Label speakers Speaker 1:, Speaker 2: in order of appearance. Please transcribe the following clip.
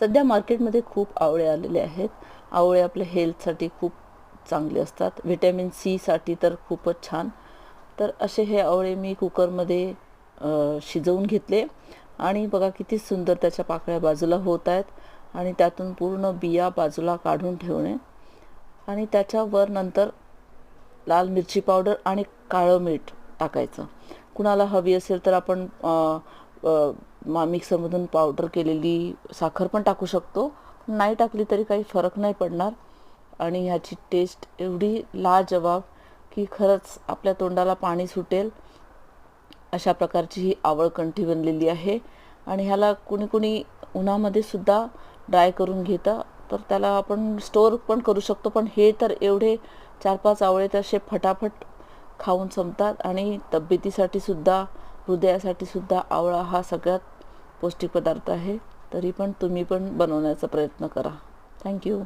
Speaker 1: सध्या मार्केटमध्ये खूप आवळे आलेले आहेत. आवळे आपल्या हेल्थसाठी खूप चांगले असतात. व्हिटॅमिन सी साठी तर खूपच छान. तर असे हे आवळे मी कुकरमध्ये शिजवून घेतले आणि बघा किती सुंदर त्याच्या पाकळ्या बाजूला होत आहेत आणि त्यातून पूर्ण बिया बाजूला काढून ठेवणे आणि त्याच्यावर नंतर लाल मिरची पावडर आणि काळं मीठ टाकायचं. कुणाला हवी असेल तर आपण मिक्सरमधून पावडर केलेली साखर पण टाकू शकतो. नाही टाकली तरी काही फरक नाही पडणार आणि ह्याची टेस्ट एवढी लाजवाब की खरंच आपल्या तोंडाला पाणी सुटेल अशा प्रकारची ही आवळकंठी बनलेली आहे. आणि ह्याला कुणी कुणी उन्हामध्ये सुद्धा ड्राय करून घेतं, तर त्याला आपण स्टोअर पण करू शकतो. पण हे तर एवढे 4-5 आवळे तर असे फटाफट खाऊन संपतात आणि तब्येतीसाठी सुद्धा, हृदयासाठी सुद्धा आवळा हा सगळ्यात पौष्टिक पदार्थ आहे. तरी पण तुम्ही पण बनवण्याचा प्रयत्न करा. थँक्यू.